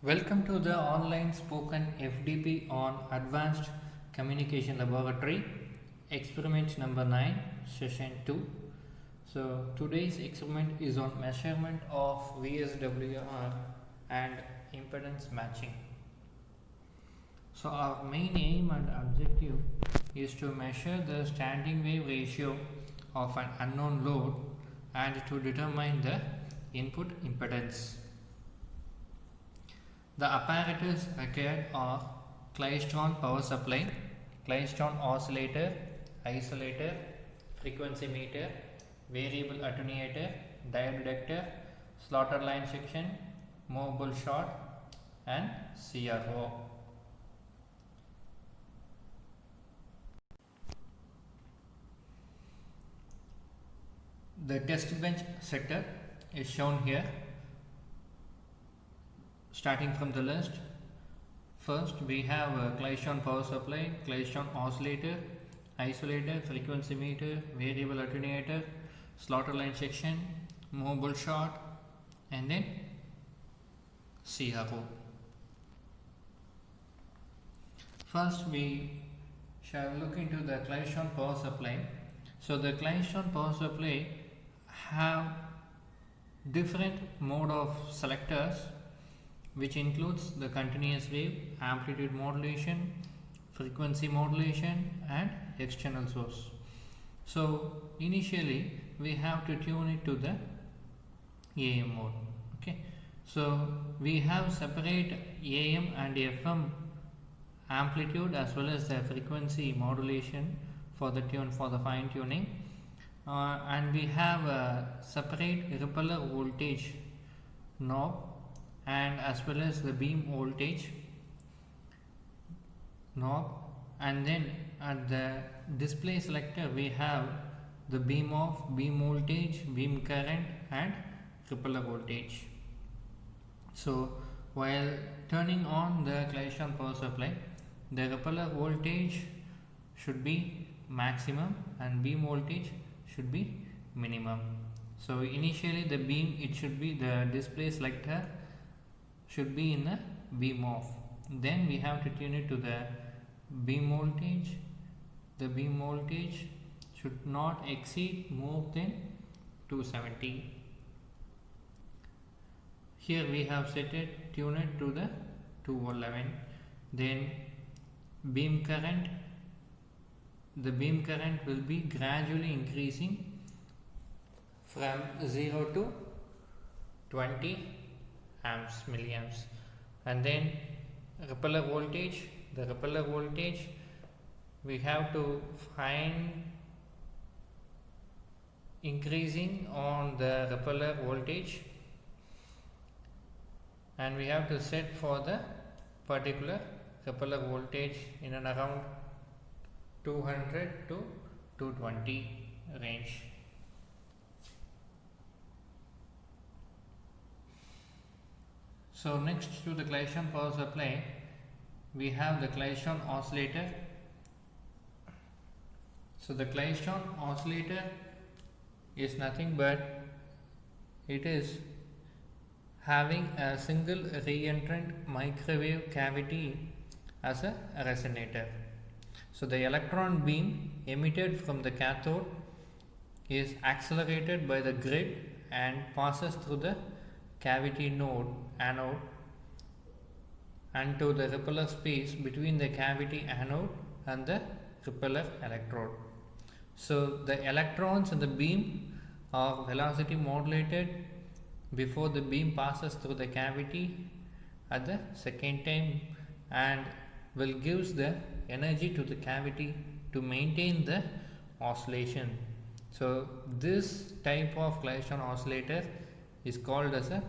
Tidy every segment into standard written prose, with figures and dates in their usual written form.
Welcome to the online spoken FDP on Advanced Communication Laboratory, experiment number 9, session 2. So, today's experiment is on measurement of VSWR and impedance matching. So, our main aim and objective is to measure the standing wave ratio of an unknown load and to determine the input impedance. The apparatus required are Klystron power supply, Klystron oscillator, isolator, frequency meter, variable attenuator, diode detector, slaughter line section, movable short, and CRO. The test bench setup is shown here. Starting from the list, first we have a Klystron power supply, Klystron oscillator, isolator, frequency meter, variable attenuator, slaughter line section, movable short, and then CRO. First we shall look into the Klystron power supply. So the Klystron power supply have different mode of selectors, which includes the continuous wave, amplitude modulation, frequency modulation, and external source. So initially we have to tune it to the AM mode. Okay, so we have separate AM and FM amplitude as well as the frequency modulation for the fine tuning, and we have a separate repeller voltage knob and as well as the beam voltage knob, and then at the display selector we have the beam off, beam voltage, beam current, and repeller voltage. So while turning on the Klystron power supply, the repeller voltage should be maximum and beam voltage should be minimum. So initially the beam, it should be the display selector should be in the beam off. Then we have to tune it to the beam voltage. The beam voltage should not exceed more than 270. Here we have set it, tune it to the 211. Then beam current, the beam current will be gradually increasing from 0 to 20 amps, milliamps. And then repeller voltage, the repeller voltage we have to find increasing on the repeller voltage, and we have to set for the particular repeller voltage in and around 200 to 220 range. So next to the Klystron power supply, we have the Klystron oscillator. So the Klystron oscillator is nothing but it is having a single reentrant microwave cavity as a resonator. So the electron beam emitted from the cathode is accelerated by the grid and passes through the cavity anode and to the repeller space between the cavity anode and the repeller electrode. So the electrons in the beam are velocity modulated before the beam passes through the cavity at the second time and will gives the energy to the cavity to maintain the oscillation. So this type of Klystron oscillator is called as a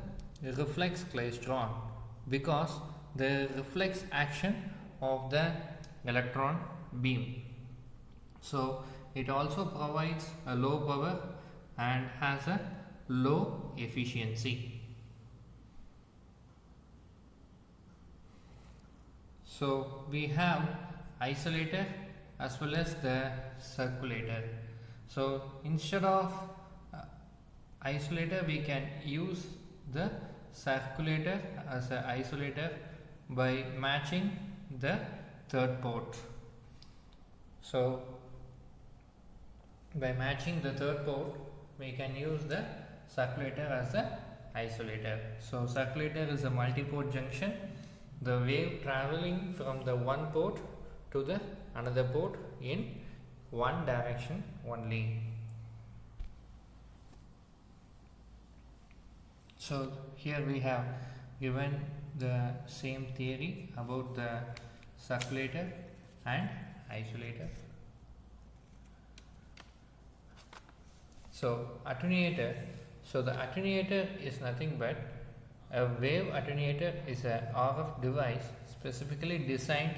reflex klystron because the reflex action of the electron beam. So it also provides a low power and has a low efficiency. So we have isolator as well as the circulator. So instead of isolator we can use the circulator as an isolator by matching the third port. So by matching the third port, we can use the circulator as the isolator. So circulator is a multi-port junction. The wave traveling from the one port to the another port in one direction only. So here we have given the same theory about the circulator and isolator. So attenuator. So the attenuator is nothing but a wave attenuator is a RF device specifically designed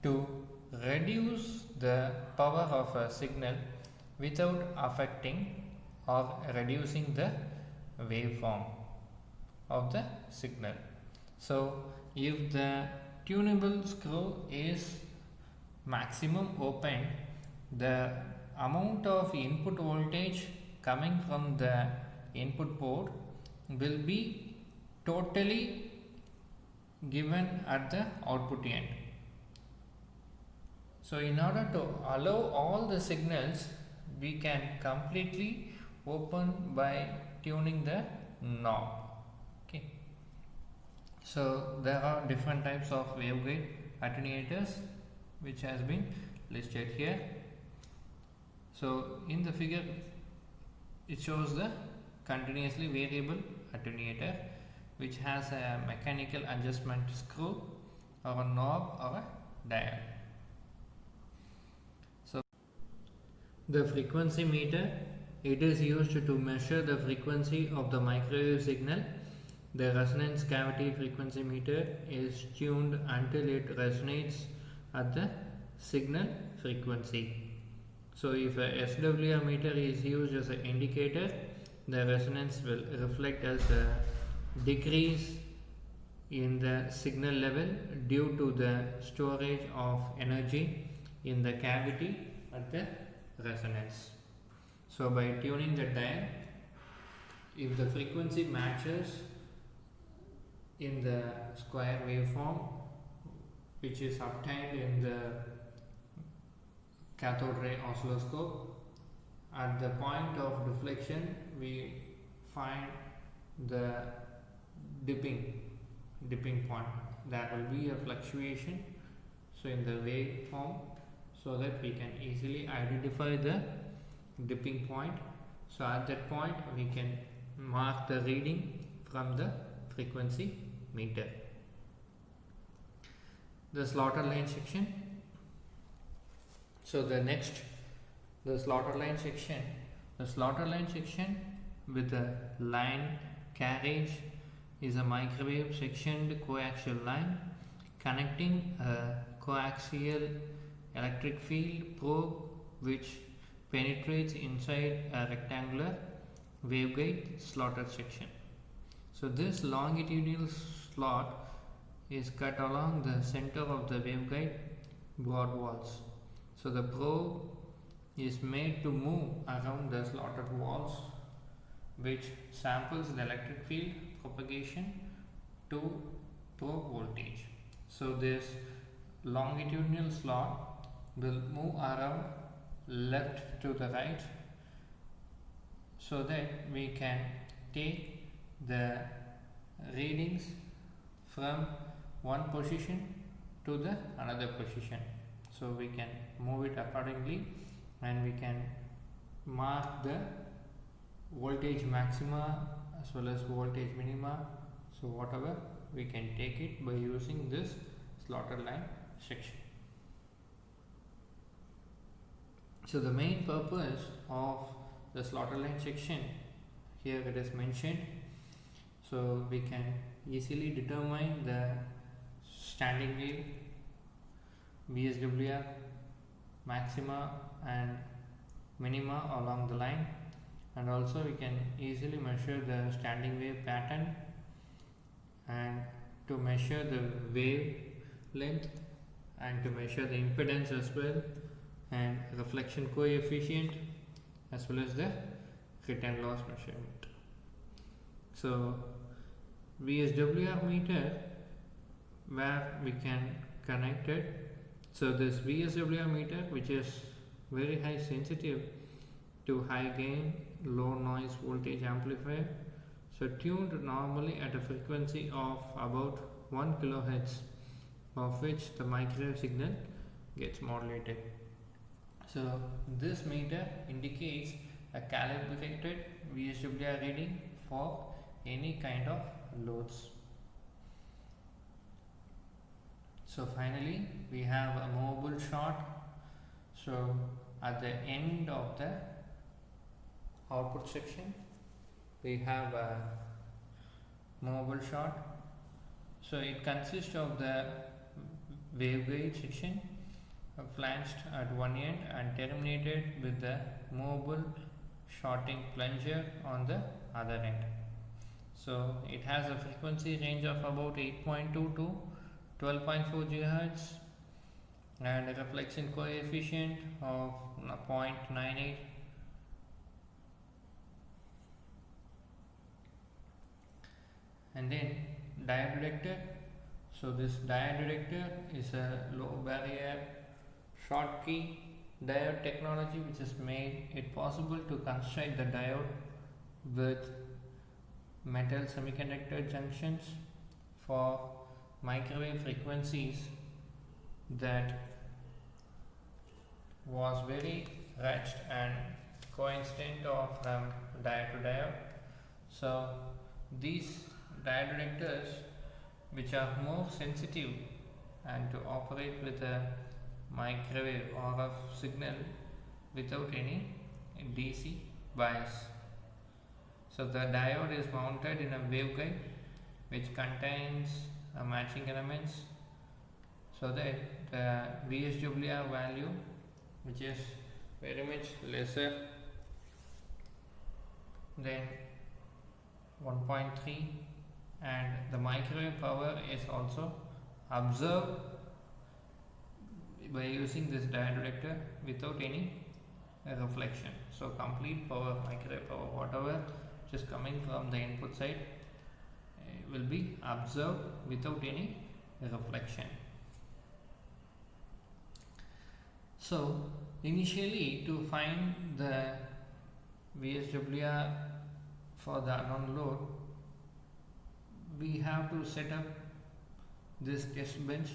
to reduce the power of a signal without affecting or reducing the waveform of the signal. So if the tunable screw is maximum open, the amount of input voltage coming from the input port will be totally given at the output end. So in order to allow all the signals, we can completely open by tuning the knob. Okay. So there are different types of waveguide attenuators which has been listed here. So in the figure it shows the continuously variable attenuator which has a mechanical adjustment screw or a knob or a dial. So the frequency meter, it is used to measure the frequency of the microwave signal. The resonance cavity frequency meter is tuned until it resonates at the signal frequency. So if a SWR meter is used as an indicator, the resonance will reflect as a decrease in the signal level due to the storage of energy in the cavity at the resonance. So by tuning the dial, if the frequency matches in the square waveform which is obtained in the cathode ray oscilloscope, at the point of deflection we find the dipping point. There will be a fluctuation so in the waveform, so that we can easily identify the dipping point. So at that point we can mark the reading from the frequency meter. The slaughter line section. So the slaughter line section. The slaughter line section with the line carriage is a microwave sectioned coaxial line connecting a coaxial electric field probe which penetrates inside a rectangular waveguide slaughter section. So this longitudinal slot is cut along the center of the waveguide broad walls. So the probe is made to move around the slotted walls, which samples the electric field propagation to probe voltage. So this longitudinal slot will move around left to the right so that we can take the readings from one position to the another position. So we can move it accordingly and we can mark the voltage maxima as well as voltage minima. So whatever, we can take it by using this slaughter line section. So the main purpose of the slaughter line section, here it is mentioned, so we can easily determine the standing wave, VSWR, maxima and minima along the line, and also we can easily measure the standing wave pattern and to measure the wave length and to measure the impedance as well and reflection coefficient as well as the return loss measurement. So VSWR meter where we can connect it. So this VSWR meter, which is very high sensitive to high gain low noise voltage amplifier, so tuned normally at a frequency of about 1 kHz, of which the microwave signal gets modulated. So this meter indicates a calibrated VSWR reading for any kind of loads. So finally we have a movable short. So at the end of the output section we have a movable short. So it consists of the waveguide section flanged at one end and terminated with the movable shorting plunger on the other end. So it has a frequency range of about 8.2 to 12.4 GHz and a reflection coefficient of 0.98. And then diode detector. So this diode detector is a low barrier Schottky diode technology which has made it possible to construct the diode with metal semiconductor junctions for microwave frequencies that was very rich and coincident from diode to diode. So these diode detectors, which are more sensitive and to operate with a microwave RF signal without any DC bias. So the diode is mounted in a waveguide which contains matching elements, so that the VSWR value, which is very much lesser than 1.3, and the microwave power is also observed by using this diode detector without any reflection. So complete power, microwave power, whatever which is coming from the input side will be observed without any reflection. So initially, to find the VSWR for the unknown load, we have to set up this test bench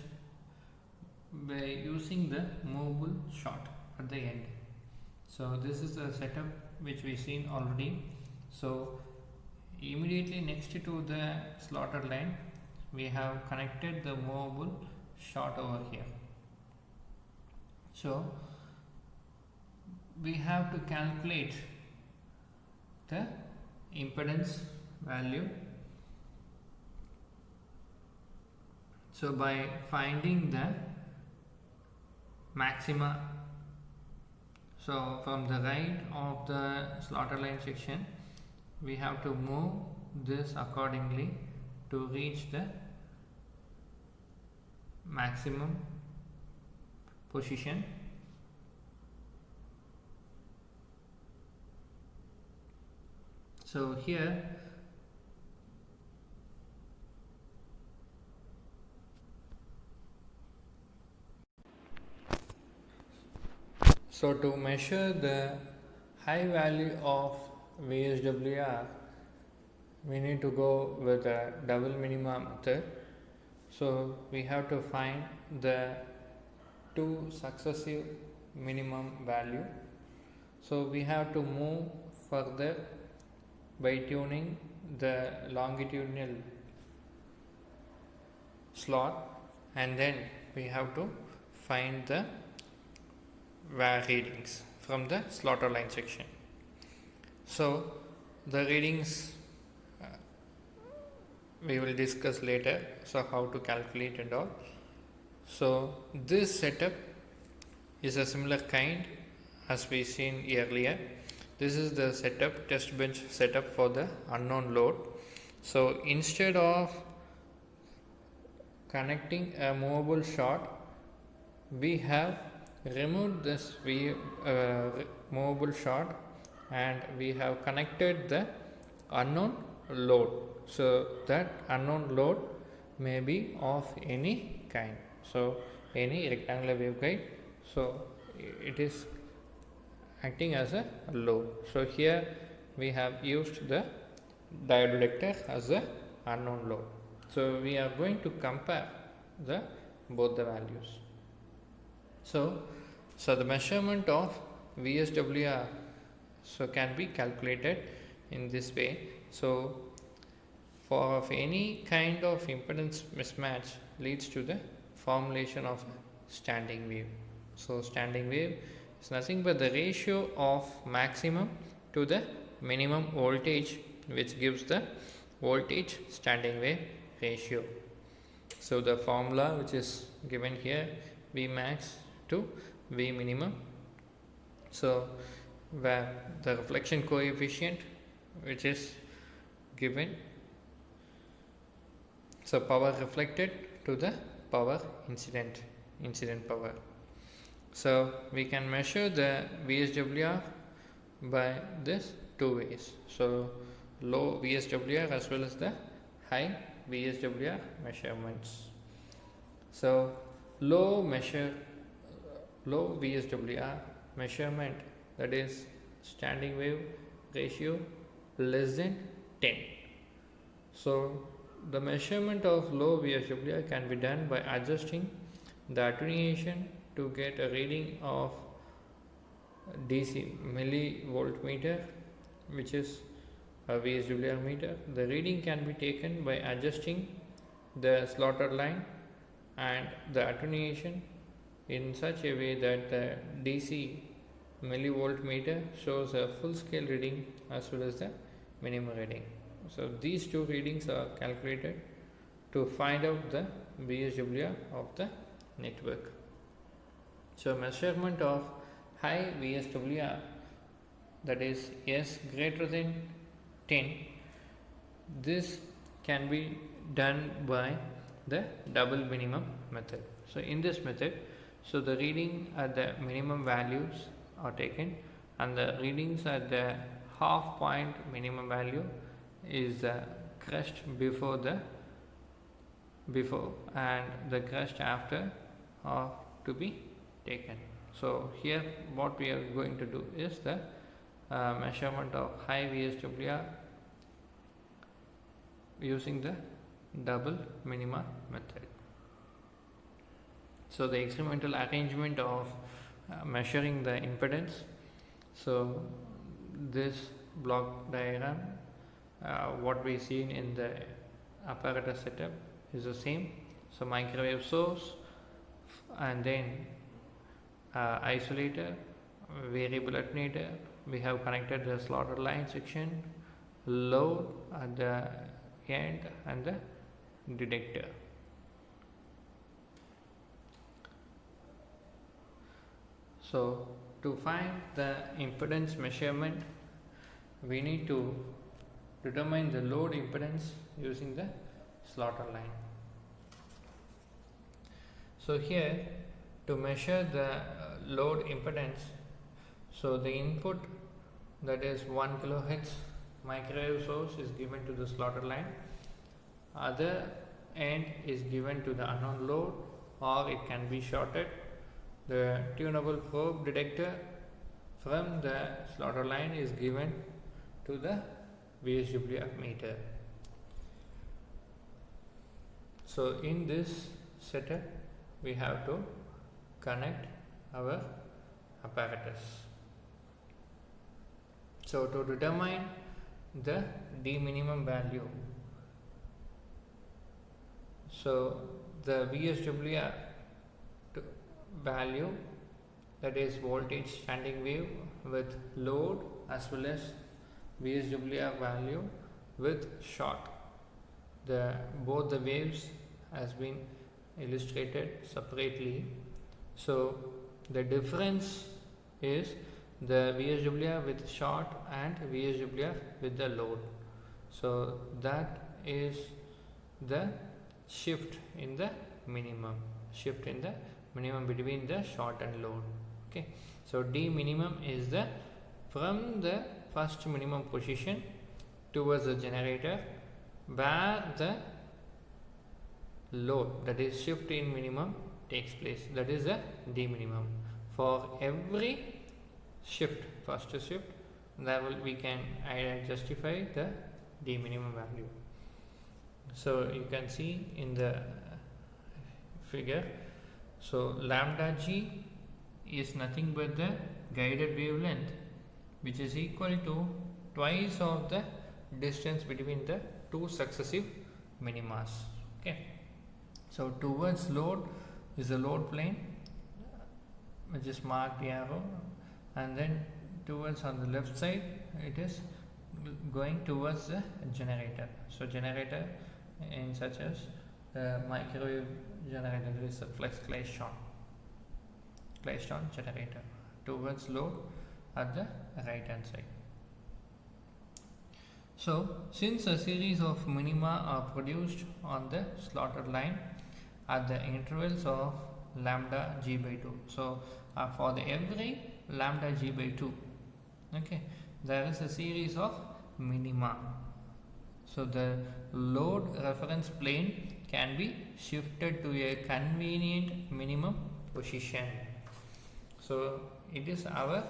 by using the movable short at the end. So this is the setup which we seen already. So immediately next to the slaughter line we have connected the movable short over here. So we have to calculate the impedance value. So by finding the maxima, so from the right of the slaughter line section we have to move this accordingly to reach the maximum position. So here to measure the high value of VSWR, we need to go with a double minima method. So we have to find the two successive minimum value. So we have to move further by tuning the longitudinal slot, and then we have to find the readings from the slaughter line section. So the readings we will discuss later, so how to calculate and all. So this setup is a similar kind as we seen earlier. This is the setup, test bench setup for the unknown load. So instead of connecting a movable short, we have removed this movable short and we have connected the unknown load. So that unknown load may be of any kind. So any rectangular waveguide. So it is acting as a load. So here we have used the diode detector as a unknown load. So we are going to compare the both the values. So the measurement of VSWR can be calculated in this way. So for of any kind of impedance mismatch leads to the formulation of a standing wave. So standing wave is nothing but the ratio of maximum to the minimum voltage, which gives the voltage standing wave ratio. So the formula which is given here, V max to V minimum. So where the reflection coefficient which is given, so power reflected to the power incident power. So we can measure the VSWR by this two ways. So low VSWR as well as the high VSWR measurements. So low VSWR measurement, that is standing wave ratio less than 10. So the measurement of low VSWR can be done by adjusting the attenuation to get a reading of DC millivoltmeter, which is a VSWR meter. The reading can be taken by adjusting the slotted line and the attenuation in such a way that the DC millivoltmeter shows a full scale reading as well as the minimum reading. So these two readings are calculated to find out the VSWR of the network. So measurement of high VSWR, that is S greater than 10, this can be done by the double minimum method. So in this method, so the reading at the minimum values are taken and the readings at the half point minimum value is the crest before and the crest after are to be taken. So here what we are going to do is the measurement of high VSWR using the double minima method. So the experimental arrangement of measuring the impedance. So this block diagram, what we see in the apparatus setup is the same. So microwave source and then isolator, variable alternator. We have connected the slotted line section, load at the end and the detector. So to find the impedance measurement, we need to determine the load impedance using the slotted line. So here to measure the load impedance, so the input, that is 1 kHz microwave source, is given to the slotted line. Other end is given to the unknown load, or it can be shorted. The tunable probe detector from the slotted line is given to the VSWR meter. So in this setup we have to connect our apparatus. So to determine the D minimum value, so the VSWR value, that is voltage standing wave with load, as well as VSWR value with short. Both the waves has been illustrated separately. So the difference is the VSWR with short and VSWR with the load. So that is the shift in the minimum between the short and load. Okay, so D minimum is the from the first minimum position towards the generator where the load, that is shift in minimum, takes place. That is the D minimum. For every shift, first shift, we can justify the D minimum value. So you can see in the figure. So lambda g is nothing but the guided wavelength, which is equal to twice of the distance between the two successive minimas. Okay. So towards load is the load plane, which is marked arrow, and then towards on the left side it is going towards the generator. So generator in such as microwave generator is a flex Kleshon generator towards load at the right hand side. So since a series of minima are produced on the slotted line at the intervals of lambda g by 2, so for the every lambda g by 2, okay, there is a series of minima. So the load reference plane can be shifted to a convenient minimum position. So it is our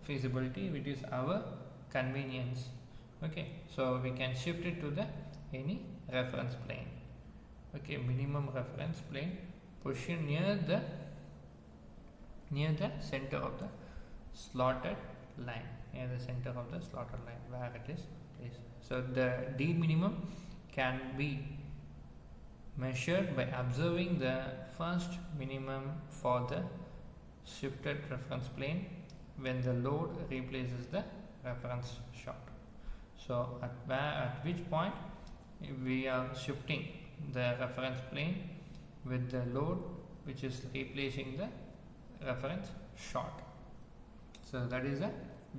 feasibility, it is our convenience. Okay, so we can shift it to the any reference plane. Okay, minimum reference plane position near the center of the slotted line, near the center of the slotted line where it is placed. So the D minimum can be measured by observing the first minimum for the shifted reference plane when the load replaces the reference shot. So at which point we are shifting the reference plane with the load which is replacing the reference shot. So that is a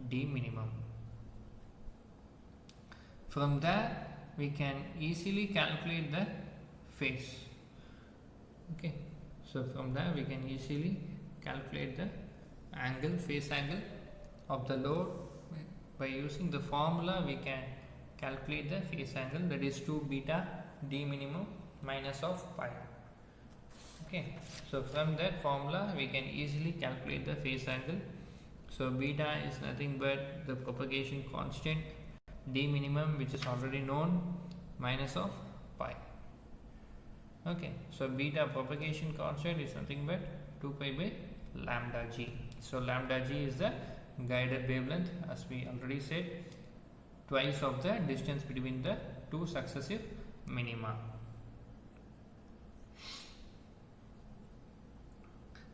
D minimum. From there we can easily calculate the phase. Okay, so from there we can easily calculate the angle, phase angle of the load. By using the formula we can calculate the phase angle, that is 2 beta D minimum minus of pi. Okay, so from that formula we can easily calculate the phase angle. So beta is nothing but the propagation constant, D minimum, which is already known, minus of pi. Okay, so beta propagation constant is nothing but 2 pi by lambda g. So lambda g is the guided wavelength, as we already said, twice of the distance between the two successive minima.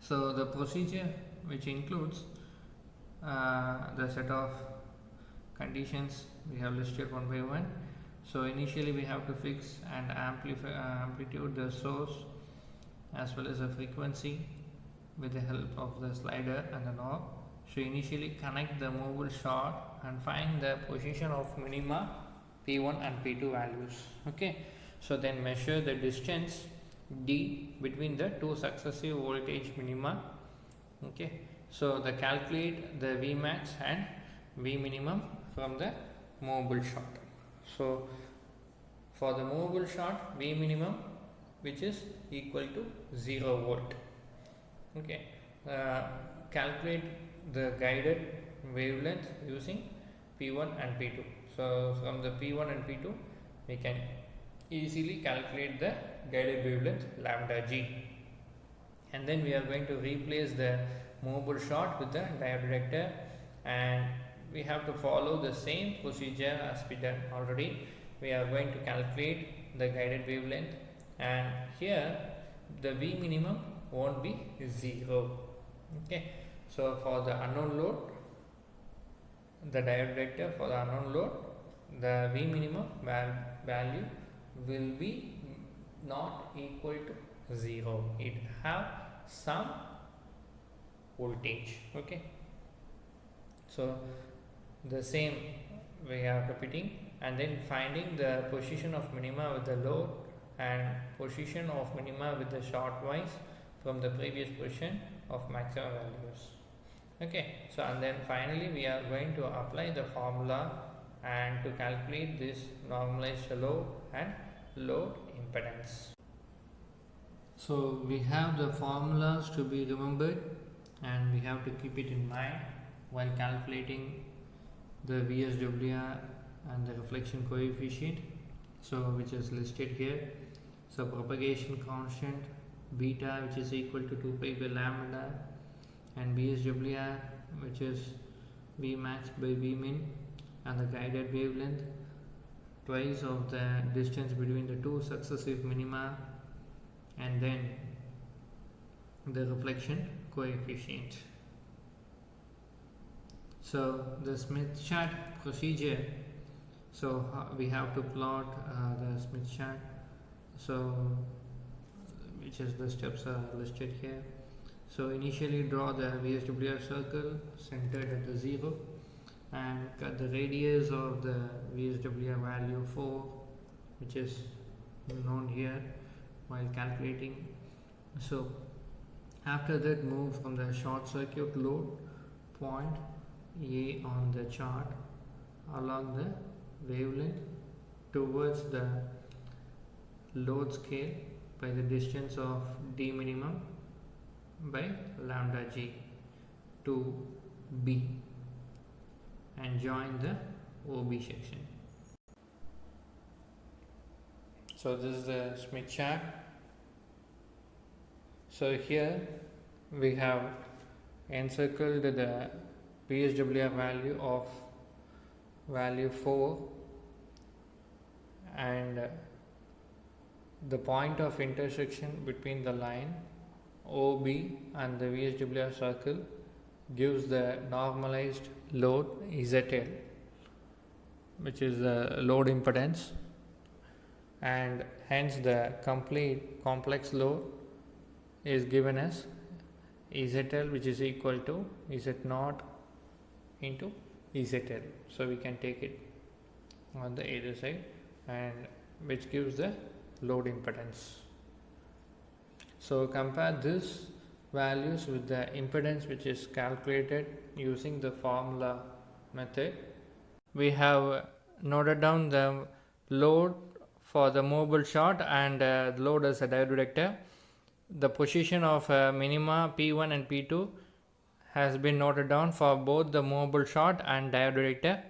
So the procedure, which includes the set of conditions we have listed one by one. So initially we have to fix and amplitude the source as well as the frequency with the help of the slider and the knob. So initially connect the movable shot and find the position of minima P1 and P2 values. Okay, so then measure the distance D between the two successive voltage minima. Okay, so calculate the Vmax and V minimum from the movable shot. So for the movable shot, V minimum, which is equal to 0 volt. Okay, calculate the guided wavelength using P1 and P2. So from the P1 and P2 we can easily calculate the guided wavelength lambda g, and then we are going to replace the movable shot with the diode detector, and we have to follow the same procedure as we done already. We are going to calculate the guided wavelength, and here the V minimum won't be 0. Okay, so for the unknown load, the diode detector for the unknown load, the V minimum value will be not equal to 0. It have some voltage. Okay, so the same we are repeating, and then finding the position of minima with the load and position of minima with the short wise from the previous position of maximum values. Okay, so and then finally we are going to apply the formula and to calculate this normalized load and load impedance. So we have the formulas to be remembered and we have to keep it in mind while calculating the VSWR and the reflection coefficient, so which is listed here. So propagation constant beta, which is equal to 2 pi by lambda, and VSWR, which is Vmax by Vmin, and the guided wavelength twice of the distance between the two successive minima, and then the reflection coefficient. So the Smith chart procedure, so we have to plot the Smith chart, so which is the steps are listed here. So initially draw the VSWR circle centered at the 0 and cut the radius of the VSWR value 4, which is known here while calculating. So after that, move from the short circuit load point A on the chart along the wavelength towards the load scale by the distance of d minimum by lambda g to B and join the OB section. So this is the Smith chart. So here we have encircled the VSWR value of value 4 and the point of intersection between the line OB and the VSWR circle gives the normalized load ZL, which is the load impedance, and hence the complete complex load is given as ZL, which is equal to Z0 into ZL. So we can take it on the either side, and which gives the load impedance. So compare this values with the impedance which is calculated using the formula method. We have noted down the load for the mobile shot and load as a diode detector. The position of minima P1 and P2 has been noted down for both the mobile shot and diode detector.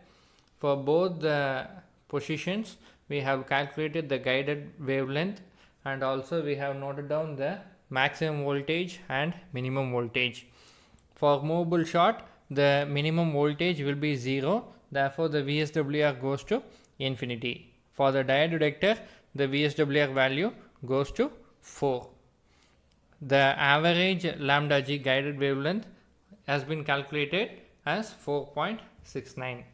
For both the positions, we have calculated the guided wavelength, and also we have noted down the maximum voltage and minimum voltage. For mobile shot, the minimum voltage will be 0, therefore the VSWR goes to infinity. For the diode detector, the VSWR value goes to 4. The average lambda g guided wavelength has been calculated as 4.69.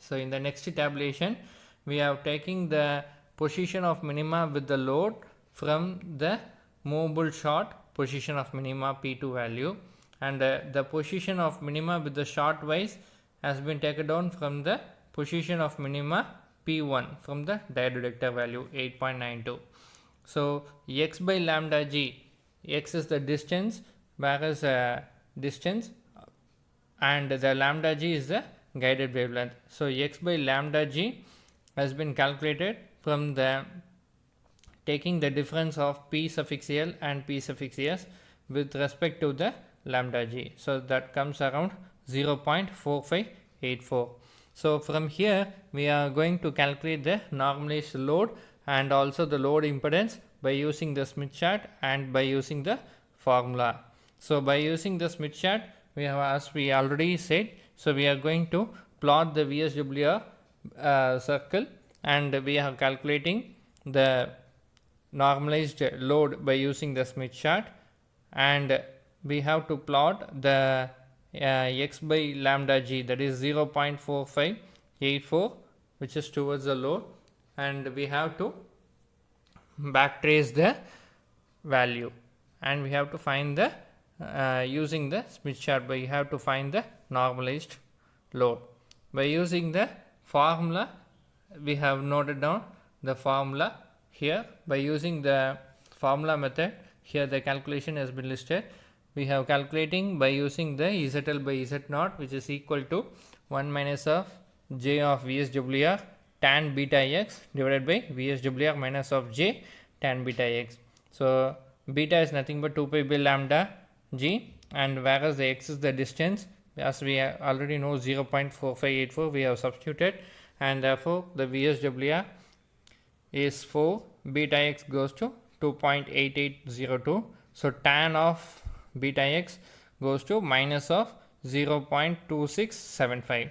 So in the next tabulation, we are taking the position of minima with the load from the mobile shot position of minima P2 value, and the position of minima with the short wise has been taken down from the position of minima P1 from the diode detector value 8.92. So x by lambda g, x is the distance, whereas distance, and the lambda g is the guided wavelength. So x by lambda g has been calculated from the taking the difference of p suffix l and p suffix s with respect to the lambda g. So that comes around 0.4584. So from here we are going to calculate the normalized load and also the load impedance by using the Smith chart and by using the formula. So by using the Smith chart, we have, as we already said, so we are going to plot the VSWR circle, and we are calculating the normalized load by using the Smith chart, and we have to plot the x by lambda g, that is 0.4584, which is towards the load, and we have to backtrace the value, and we have to find the using the Smith chart, but you have to find the normalized load. By using the formula, we have noted down the formula here. By using the formula method, here the calculation has been listed. We have calculating by using the ZL by Z0, which is equal to 1 minus of J of VSWR tan beta x divided by VSWR minus of J tan beta x. So beta is nothing but 2 pi by lambda G, and whereas the x is the distance, as we already know 0.4584 we have substituted, and therefore the VSWR is 4, beta x goes to 2.8802. So tan of beta x goes to minus of 0.2675.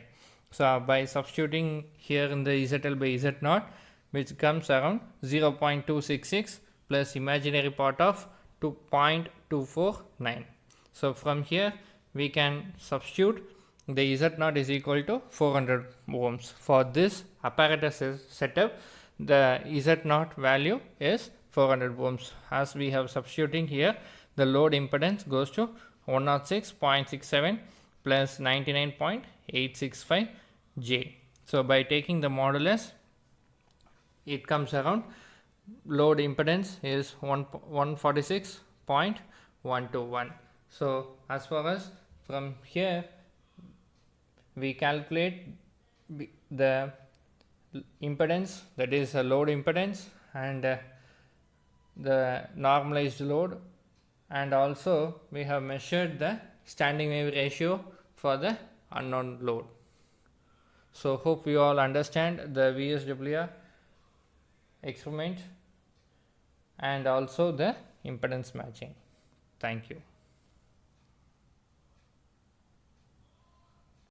So by substituting here in the ZL by Z0, which comes around 0.266 plus imaginary part of 2.249. So from here we can substitute the Z0 is equal to 400 ohms. For this apparatus setup, the Z0 value is 400 ohms. As we have substituting here, the load impedance goes to 106.67 plus 99.865 J. So by taking the modulus, it comes around load impedance is 146.121. So as far as from here we calculate the impedance, that is a load impedance, and the normalized load, and also we have measured the standing wave ratio for the unknown load. So hope you all understand the VSWR experiment and also the impedance matching. Thank you.